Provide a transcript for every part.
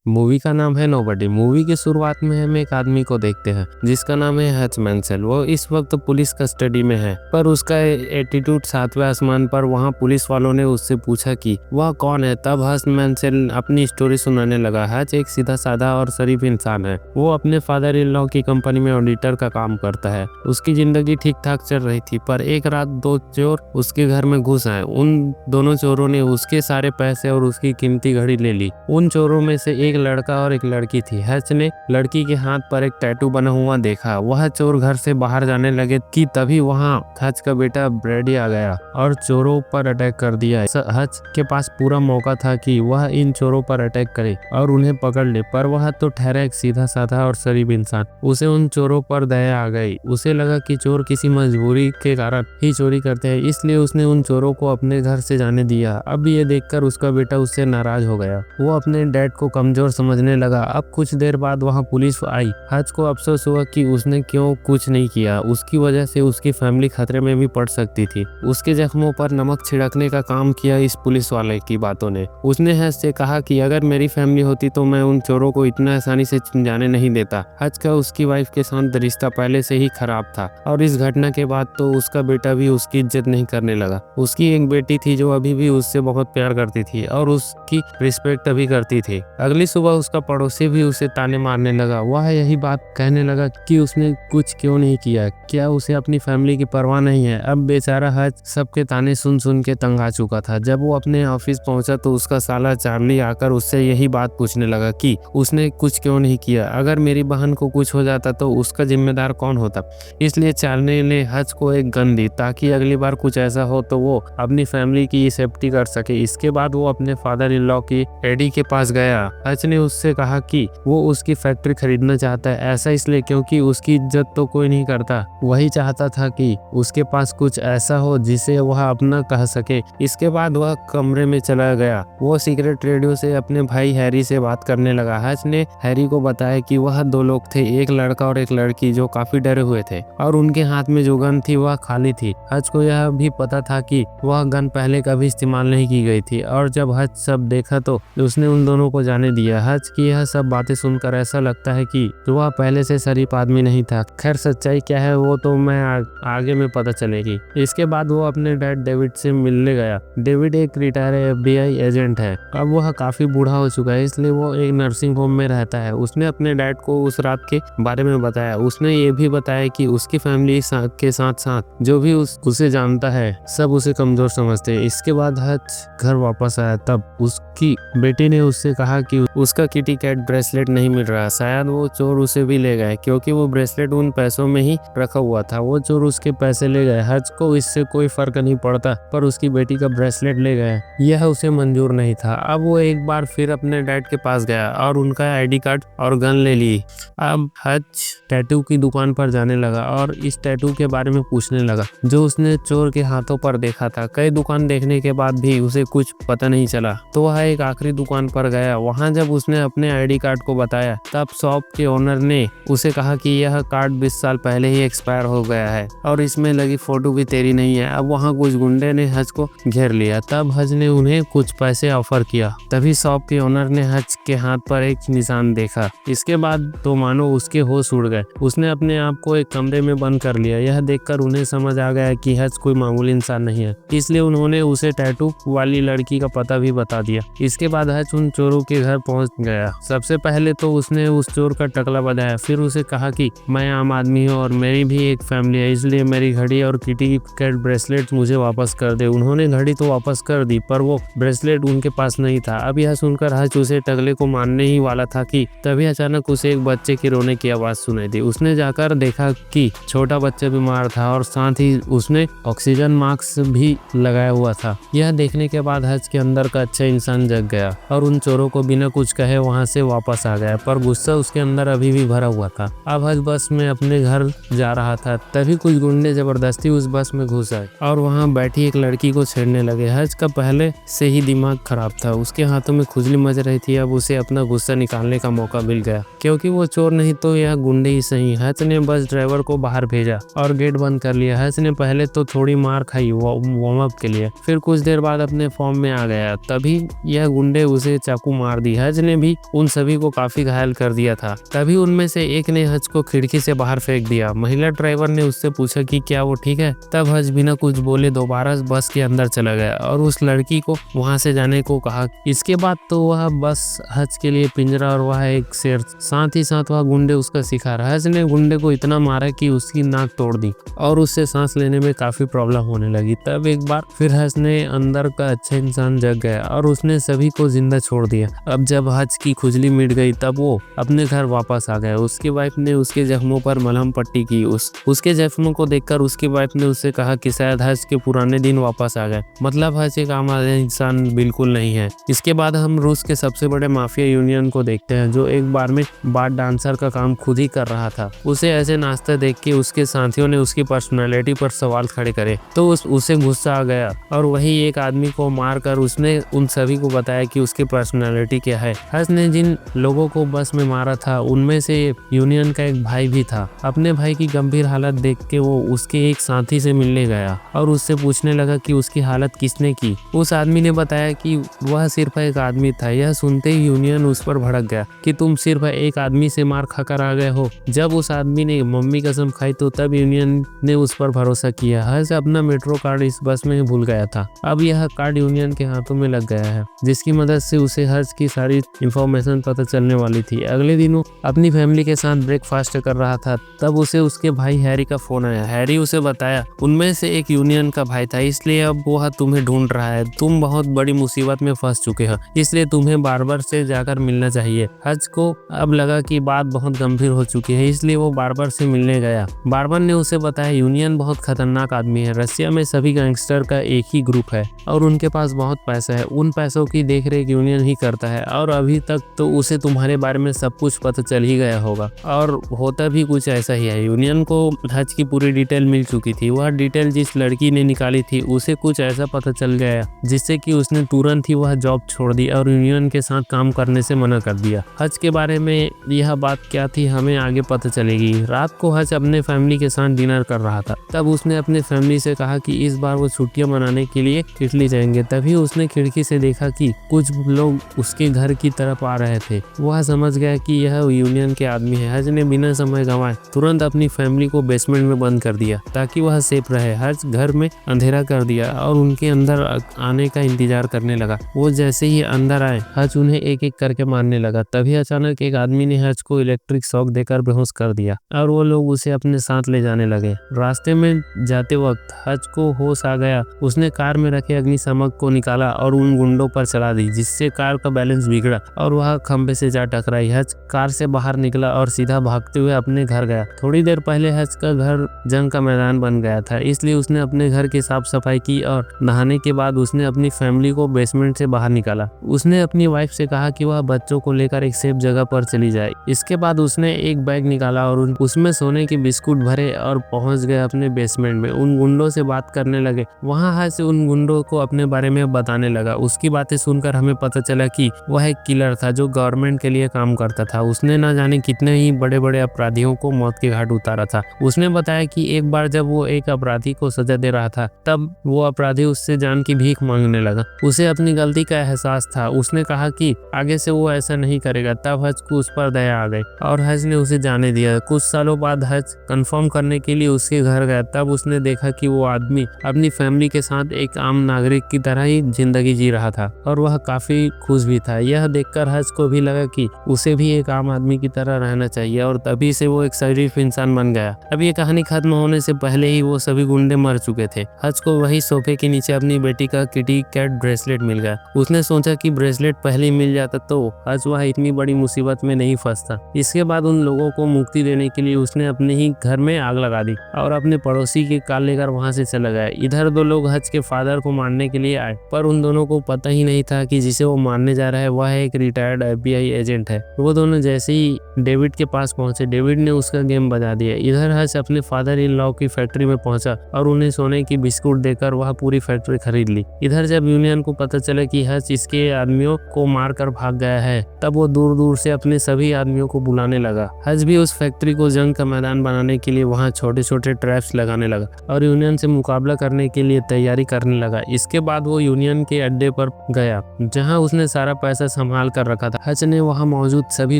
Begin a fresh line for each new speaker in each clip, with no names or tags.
Movie का नाम है नोबडी। मूवी की शुरुआत में हम एक आदमी को देखते हैं जिसका नाम है हच मैंसेल। वो इस वक्त पुलिस कस्टडी में है, पर उसका एटीट्यूड सातवें आसमान पर। वहाँ पुलिस वालों ने उससे पूछा कि वह कौन है। तब हच मैंसेल अपनी स्टोरी सुनाने लगा। हच एक सीधा साधा और शरीफ इंसान है। वो अपने फादर इन लॉ की कंपनी में ऑडिटर का काम करता है। उसकी जिंदगी ठीक ठाक चल रही थी, पर एक रात दो चोर उसके घर में घुस आए। उन दोनों चोरों ने उसके सारे पैसे और उसकी कीमती घड़ी ले ली। उन चोरों में से एक लड़का और एक लड़की थी। हच ने लड़की के हाथ पर एक टैटू बना हुआ देखा। वह चोर घर से बाहर जाने लगे कि तभी वहां हच का बेटा ब्रैडी आ गया और चोरों पर अटैक कर दिया। हच के पास पूरा मौका था कि वह इन चोरों पर अटैक करे और उन्हें पकड़ ले, पर वह तो ठहरा एक सीधा साधा और शरीफ इंसान। उसे उन चोरों पर दया आ गई। उसे लगा कि चोर किसी मजबूरी के कारण ही चोरी करते हैं, इसलिए उसने उन चोरों को अपने घर से जाने दिया। अब ये देखकर उसका बेटा उससे नाराज हो गया। वो अपने डैड को कमजोर समझने लगा। अब कुछ देर बाद वहाँ पुलिस आई। हच को अफसोस हुआ कि उसने क्यों कुछ नहीं किया। उसकी वजह से उसकी फैमिली खतरे में भी पड़ सकती थी। उसके जख्मों पर नमक छिड़कने का काम किया इस पुलिस वाले की बातों ने। उसने हच से कहा कि अगर मेरी फैमिली होती तो मैं उन चोरों को इतना आसानी से जाने नहीं देता। हच का उसकी वाइफ के साथ रिश्ता पहले से ही खराब था और इस घटना के बाद तो उसका बेटा भी उसकी इज्जत नहीं करने लगा। उसकी एक बेटी थी जो अभी भी उससे बहुत प्यार करती थी और उसकी रिस्पेक्ट अभी करती थी। अगली सुबह उसका पड़ोसी भी उसे ताने मारने लगा। वह यही बात कहने लगा कि उसने कुछ क्यों नहीं किया, क्या उसे अपनी फैमिली की परवाह नहीं है। अब बेचारा हच सबके ताने सुन सुन के तंग आ चुका था। जब वो अपने ऑफिस पहुंचा तो उसका साला चार्ली आकर उससे यही बात पूछने लगा कि उसने कुछ क्यों नहीं किया। अगर मेरी बहन को कुछ हो जाता तो उसका जिम्मेदार कौन होता। इसलिए चार्ली ने हच को एक गन दी ताकि अगली बार कुछ ऐसा हो तो वो अपनी फैमिली की सेफ्टी कर सके। इसके बाद वो अपने फादर इन लॉ की एडी के पास गया। हच ने उससे कहा कि वो उसकी फैक्ट्री खरीदना चाहता है। ऐसा इसलिए क्योंकि उसकी इज्जत तो कोई नहीं करता। वही चाहता था कि उसके पास कुछ ऐसा हो जिसे वह अपना कह सके। इसके बाद वह कमरे में चला गया। वो सीक्रेट रेडियो से अपने भाई हैरी से बात करने लगा। हच ने हैरी को बताया कि वह दो लोग थे, एक लड़का और एक लड़की, जो काफी डरे हुए थे और उनके हाथ में जो गन थी वह खाली थी। हच को यह भी पता था कि वह गन पहले कभी इस्तेमाल नहीं की गई थी और जब हच सब देखा तो उसने उन दोनों को जाने दिया। हच की यह सब बातें सुनकर ऐसा लगता है कि वह पहले से शरीफ आदमी नहीं था। खैर सच्चाई क्या है वो तो मैं आगे में पता चलेगी। इसके बाद वो अपने डैड डेविड से मिलने गया। डेविड एक रिटायर FBI एजेंट है। अब वह काफी बूढ़ा हो चुका है, इसलिए वो एक नर्सिंग होम में रहता है। उसने अपने डैड को उस रात के बारे में बताया। उसने ये भी बताया कि उसकी फैमिली के साथ साथ जो भी उसे जानता है सब उसे कमजोर समझते हैं। इसके बाद हच घर वापस आया। तब उसकी बेटी ने उससे कहा कि उसका किटी कैट ब्रेसलेट नहीं मिल रहा। शायद वो चोर उसे भी ले गए क्योंकि वो ब्रेसलेट उन पैसों में ही रखा हुआ था। वो चोर उसके पैसे ले गए। हच को इससे कोई फर्क नहीं पड़ता, पर उसकी बेटी का ब्रेसलेट ले गए, यह उसे मंजूर नहीं था। अब वो एक बार फिर अपने डैड के पास गया और उनका ID कार्ड और गन ले ली। अब हच टैटू की दुकान पर जाने लगा और इस टैटू के बारे में पूछने लगा जो उसने चोर के हाथों पर देखा था। कई दुकान देखने के बाद भी उसे कुछ पता नहीं चला तो वह एक आखिरी दुकान पर गया। वहां जब उसने अपने ID कार्ड को बताया तब शॉप के ओनर ने उसे कहा कि यह कार्ड 20 साल पहले ही एक्सपायर हो गया है और इसमें लगी फोटो भी तेरी नहीं है। अब वहाँ कुछ गुंडे ने हच को घेर लिया। तब हच ने उन्हें कुछ पैसे ऑफर किया। तभी शॉप के ओनर ने हच के हाथ पर एक निशान देखा। इसके बाद तो मानो उसके होश उड़ गए। उसने अपने आप को एक कमरे में बंद कर लिया। यह देखकर उन्हें समझ आ गया कि हच कोई मामूली इंसान नहीं है, इसलिए उन्होंने उसे टैटू वाली लड़की का पता भी बता दिया। इसके बाद हच उन चोरों के घर पहुंच गया। सबसे पहले तो उसने उस चोर का टकला बजाया, फिर उसे कहा कि मैं आम आदमी हूँ और मेरी भी एक फैमिली है, इसलिए मेरी घड़ी और किटी कैट ब्रेसलेट मुझे वापस कर दे। उन्होंने घड़ी तो वापस कर दी, पर वो ब्रेसलेट उनके पास नहीं था। अब यह सुनकर हच उसे टकले को मारने ही वाला था कि तभी अचानक उसे एक बच्चे के रोने की आवाज सुनाई दी। उसने जाकर देखा कि छोटा बच्चा बीमार था और साथ ही उसने ऑक्सीजन मास्क भी लगाया हुआ था। यह देखने के बाद हच के अंदर का अच्छा इंसान जग गया और उन चोरों को बिना कुछ कहे वहां से वापस आ गया, पर गुस्सा उसके अंदर अभी भी भरा हुआ था। अब हच बस में अपने घर जा रहा था, तभी कुछ गुंडे जबरदस्ती उस बस में घुस आए और वहां बैठी एक लड़की को छेड़ने लगे। हच का पहले से ही दिमाग खराब था, उसके हाथों में खुजली मच रही थी। अब उसे अपना गुस्सा निकालने का मौका मिल गया क्योंकि वो चोर नहीं तो यह गुंडे ही सही। हच ने बस ड्राइवर को बाहर भेजा और गेट बंद कर लिया। हच ने पहले तो थोड़ी मार खाई वार्म अप के लिए, फिर कुछ देर बाद अपने फॉर्म में आ गया। तभी यह गुंडे उसे चाकू मार दी। हच हज ने भी उन सभी को काफी घायल कर दिया था। तभी उनमें से एक ने हज को खिड़की से बाहर फेंक दिया। महिला ड्राइवर ने उससे पूछा कि क्या वो ठीक है। तब हज बिना कुछ बोले दोबारा बस के अंदर चला गया और उस लड़की को वहां से जाने को कहा। इसके बाद तो वह बस हज के लिए पिंजरा और वह एक शेर, साथ ही साथ वह गुंडे उसका शिकार। हज ने गुंडे को इतना मारा कि उसकी नाक तोड़ दी और उससे सांस लेने में काफी प्रॉब्लम होने लगी। तब एक बार फिर हज ने अंदर का अच्छा इंसान जग गया और उसने सभी को जिंदा छोड़ दिया। अब जब हज की खुजली मिट गई तब वो अपने घर वापस आ गया। उसकी वाइफ ने उसके जख्मों पर मलहम पट्टी की। उसके जख्मों को देखकर उसकी वाइफ ने उससे कहा कि शायद हज के पुराने दिन वापस आ गए। मतलब हज एक आम इंसान बिल्कुल नहीं है। इसके बाद हम रूस के सबसे बड़े माफिया यूनियन को देखते हैं, जो एक बार में बार डांसर का काम खुद ही कर रहा था। उसे ऐसे नाचते देख के उसके साथियों ने उसकी पर्सनालिटी पर सवाल खड़े करे तो उसे गुस्सा आ गया और वही एक आदमी को मारकर उसने उन सभी को बताया कि उसकी पर्सनालिटी क्या है। हज ने जिन लोगों को बस में मारा था उनमें से यूनियन का एक भाई भी था। अपने भाई की गंभीर हालत देख के वो उसके एक साथी से मिलने गया और उससे पूछने लगा कि उसकी हालत किसने की। उस आदमी ने बताया कि वह सिर्फ एक आदमी था। यह सुनते ही यूनियन उस पर भड़क गया कि तुम सिर्फ एक आदमी से मार खाकर आ गए हो। जब उस आदमी ने मम्मी कसम खाई तो तब यूनियन ने उस पर भरोसा किया। हज अपना मेट्रो कार्ड इस बस में ही भूल गया था। अब यह कार्ड यूनियन के हाथों में लग गया है, जिसकी मदद से उसे हज की सारी इंफॉर्मेशन पता चलने वाली थी। अगले दिनों अपनी फैमिली के साथ ब्रेकफास्ट कर रहा था, तब उसे उसके भाई हैरी का फोन आया। हैरी उसे बताया उनमें से एक यूनियन का भाई था, इसलिए अब वह तुम्हें ढूंढ रहा है। तुम बहुत बड़ी मुसीबत में फंस चुके हो, इसलिए तुम्हें बार्बर से जाकर मिलना चाहिए। हज को अब लगा कि बात बहुत गंभीर हो चुकी है, इसलिए वो बार्बर से मिलने गया। बार्बर ने उसे बताया यूनियन बहुत खतरनाक आदमी है। रसिया में सभी गैंगस्टर का एक ही ग्रुप है और उनके पास बहुत पैसा है। उन पैसों की देखरेख यूनियन ही करता है और अभी तक तो उसे तुम्हारे बारे में सब कुछ पता चल ही गया होगा। और होता भी कुछ ऐसा ही है। यूनियन को हज की पूरी डिटेल मिल चुकी थी। वह डिटेल जिस लड़की ने निकाली थी उसे कुछ ऐसा पता चल गया जिससे कि उसने तुरंत ही वह जॉब छोड़ दी और यूनियन के साथ काम करने से मना कर दिया। हज के बारे में यह बात क्या थी हमें आगे पता चलेगी। रात को हज अपने फैमिली के साथ डिनर कर रहा था। तब उसने अपने फैमिली से कहा कि इस बार वो छुट्टियां मनाने के लिए इटली जाएंगे। तभी उसने खिड़की से देखा कि कुछ लोग उसके घर की तरफ आ रहे थे। वह समझ गया कि यह यूनियन के आदमी है। हज ने बिना समय गंवाए तुरंत अपनी फैमिली को बेसमेंट में बंद कर दिया ताकि वह सेफ रहे। हज घर में अंधेरा कर दिया और उनके अंदर आने का इंतजार करने लगा। वो जैसे ही अंदर आए हज उन्हें एक एक करके मारने लगा। तभी अचानक एक आदमी ने हज को इलेक्ट्रिक शॉक देकर बेहोश कर दिया और वो लोग उसे अपने साथ ले जाने लगे। रास्ते में जाते वक्त हज को होश आ गया। उसने कार में रखे अग्निशामक को निकाला और उन गुंडों पर चला दी, जिससे कार का बैलेंस बिगड़ा और वह खंबे से जा टकराई। हज कार से बाहर निकला और सीधा भागते हुए अपने घर गया। थोड़ी देर पहले हज का घर जंग का मैदान बन गया था, इसलिए उसने अपने घर की साफ सफाई की और नहाने के बाद उसने अपनी फैमिली को बेसमेंट से बाहर निकाला। उसने अपनी वाइफ से कहा कि वह बच्चों को लेकर एक सेफ जगह पर चली जाए। इसके बाद उसने एक बैग निकाला और उसमें सोने के बिस्कुट भरे और पहुंच गए अपने बेसमेंट में। उन गुंडों से बात करने लगे। वहां हज उन गुंडों को अपने बारे में बताने लगा। उसकी बातें सुनकर हमें पता चला कि वह एक किलर था जो गवर्नमेंट के लिए काम करता था। उसने न जाने कितने ही बड़े बड़े अपराधियों को मौत के घाट उतारा था। उसने बताया कि एक बार जब वो एक अपराधी को सजा दे रहा था तब वो अपराधी उससे जान की भीख मांगने लगा। उसे अपनी गलती का एहसास था। उसने कहा कि आगे से वो ऐसा नहीं करेगा। तब हज को उस पर दया आ गई और हज ने उसे जाने दिया। कुछ सालों बाद हज कंफर्म करने के लिए उसके घर गया। तब उसने देखा कि वो आदमी अपनी फैमिली के साथ एक आम नागरिक की तरह ही जिंदगी जी रहा था और वह काफी खुश भी था। यह देखकर हज को भी लगा कि उसे भी एक आम आदमी की तरह रहना चाहिए और तभी से वो एक शरीफ इंसान बन गया। अब ये कहानी खत्म होने से पहले ही वो सभी गुंडे मर चुके थे। हज को वही सोफे के नीचे अपनी बेटी का किटी कैट ब्रेसलेट मिल गया। उसने सोचा कि ब्रेसलेट पहले ही मिल जाता तो आज वह इतनी बड़ी मुसीबत में नहीं फंसता। इसके बाद उन लोगों को मुक्ति देने के लिए उसने अपने ही घर में आग लगा दी और अपने पड़ोसी की कार लेकर वहां से चला गया। इधर दो लोग हज के फादर को मारने के लिए आए, पर उन दोनों को पता ही नहीं था कि जिसे वो मारने जा रहा है वह एक रिटायर्ड FBI एजेंट है। वो दोनों जैसे ही डेविड के पास पहुंचे, डेविड ने उसका गेम बजा दिया। इधर हज अपने फादर इन लॉ की फैक्ट्री में पहुंचा और उन्हें सोने की बिस्कुट देकर वह पूरी फैक्ट्री खरीद ली। इधर जब यूनियन को पता चला कि हज इसके आदमियों को मारकर भाग गया है, तब वो दूर दूर से अपने सभी आदमियों को बुलाने लगा। हज भी उस फैक्ट्री को जंग का मैदान बनाने के लिए वहाँ छोटे छोटे ट्रैप्स लगाने लगा और यूनियन से मुकाबला करने के लिए तैयारी करने लगा। इसके बाद वो यूनियन के अड्डे पर गया जहाँ उसने सारा पैसा संभाल कर रखा था। हच ने वहाँ मौजूद सभी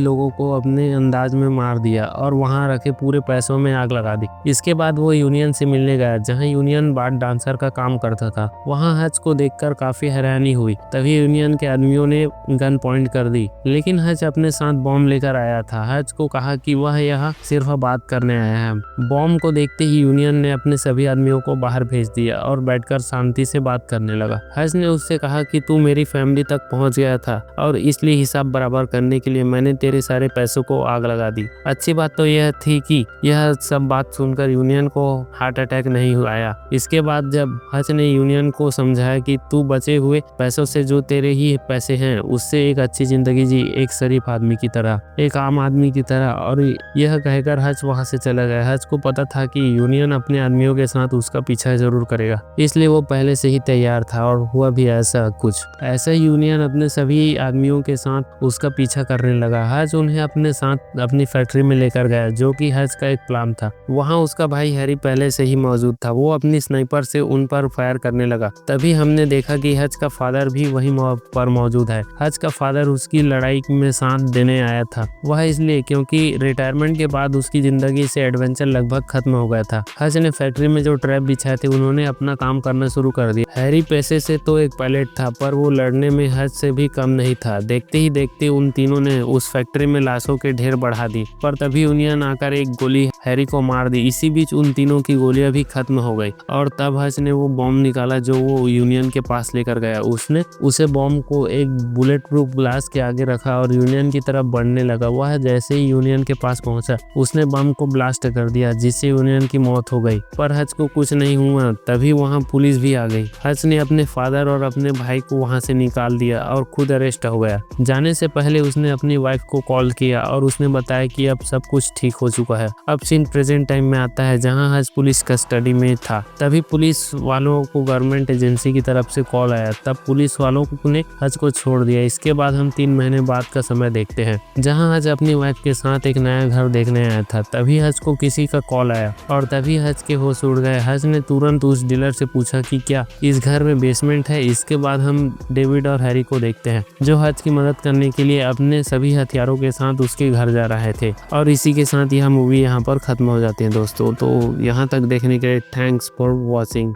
लोगों को अपने अंदाज में मार दिया और वहाँ रखे पूरे पैसों में आग लगा दी। इसके बाद वो यूनियन से मिलने गया, जहाँ यूनियन बार डांसर का काम करता था। वहाँ हच को देखकर काफी हैरानी हुई। तभी यूनियन के आदमियों ने गन पॉइंट कर दी, लेकिन हच अपने साथ बॉम्ब लेकर आया था। हच को कहा कि वह यहाँ सिर्फ बात करने आया है। बॉम्ब को देखते ही यूनियन ने अपने सभी आदमियों को बाहर भेज दिया और बैठकर शांति से बात करने लगा। हच ने उससे कहा कि तू मेरी फैमिली तक पहुंच गया था और इसलिए हिसाब बराबर करने के लिए मैंने तेरे सारे पैसों को आग लगा दी। अच्छी बात तो यह थी कि यह सब बात सुनकर यूनियन को हार्ट अटैक नहीं आया। इसके बाद जब हच ने यूनियन को समझाया कि तू बचे हुए पैसों से, जो तेरे ही पैसे हैं, उससे एक अच्छी जिंदगी जी, एक शरीफ आदमी की तरह, एक आम आदमी की तरह, और यह कहकर हच वहां से चला गया। हच को पता था कि यूनियन अपने आदमियों के साथ उसका पीछा जरूर करेगा, इसलिए वो पहले से ही तैयार था और हुआ भी ऐसा कुछ। ऐसा यूनियन अपने सभी आदमियों के साथ उसका पीछा करने लगा। हच उन्हें अपने साथ अपनी फैक्ट्री में लेकर गया, जो कि हच का एक प्लान था। वहाँ उसका भाई हैरी पहले से ही मौजूद था। वो अपनी स्नाइपर से उन पर फायर करने लगा। तभी हमने देखा कि हच का फादर भी वहीं पर मौजूद है। हच का फादर उसकी लड़ाई में साथ देने आया था। वह इसलिए क्योंकि रिटायरमेंट के बाद उसकी जिंदगी से एडवेंचर लगभग खत्म हो गया था। हच ने फैक्ट्री में जो ट्रैप बिछाए थे, उन्होंने अपना काम करना शुरू कर दिया। हैरी पैसे से तो एक पायलट था, पर वो लड़ने में हच से भी कम नहीं था। देखते ही देखते उन तीनों ने उस फैक्ट्री में लाशों के ढेर बढ़ा दी, पर तभी यूनियन आकर एक गोली हैरी को मार दी। इसी बीच उन तीनों की गोलियां भी खत्म हो गई और तब हच ने वो बॉम्ब निकाला जो वो यूनियन के पास लेकर गया। उसने उसे बॉम्ब को एक बुलेट प्रूफ ग्लास के आगे रखा और यूनियन की तरफ बढ़ने लगा। वह जैसे ही यूनियन के पास पहुंचा, उसने बम को ब्लास्ट कर दिया, जिससे यूनियन की मौत हो गई। पर हच को कुछ नहीं हुआ। तभी वहां पुलिस भी आ गई। हच ने अपने फादर और अपने भाई को वहां से निकाल दिया और खुद अरेस्ट हो गया। जाने से पहले उसने अपनी वाइफ को कॉल किया और उसने बताया कि अब सब कुछ ठीक हो चुका है। अब सीन प्रेजेंट टाइम में आता है, जहां हच पुलिस कस्टडी में था। तभी पुलिस वालों को गवर्नमेंट एजेंसी की तरफ से कॉल आया। तब पुलिस वालों ने हच को छोड़ दिया। इसके बाद हम 3 महीने बाद का समय देखते हैं, जहां हच अपनी वाइफ के साथ एक नया घर देखने आया था। तभी हच को किसी का कॉल आया और तभी हच के होश उड़ गए। हच ने तुरंत उस डीलर से पूछा कि क्या इस घर में बेसमेंट है। इसके बाद हम डेविड और हैरी को देखते हैं, जो हच की मदद करने के लिए अपने सभी हथियारों के साथ उसके घर जा रहे थे। और इसी के साथ यह मूवी यहाँ पर खत्म हो जाती है दोस्तों। तो यहाँ तक देखने के लिए थैंक्स फॉर वॉचिंग।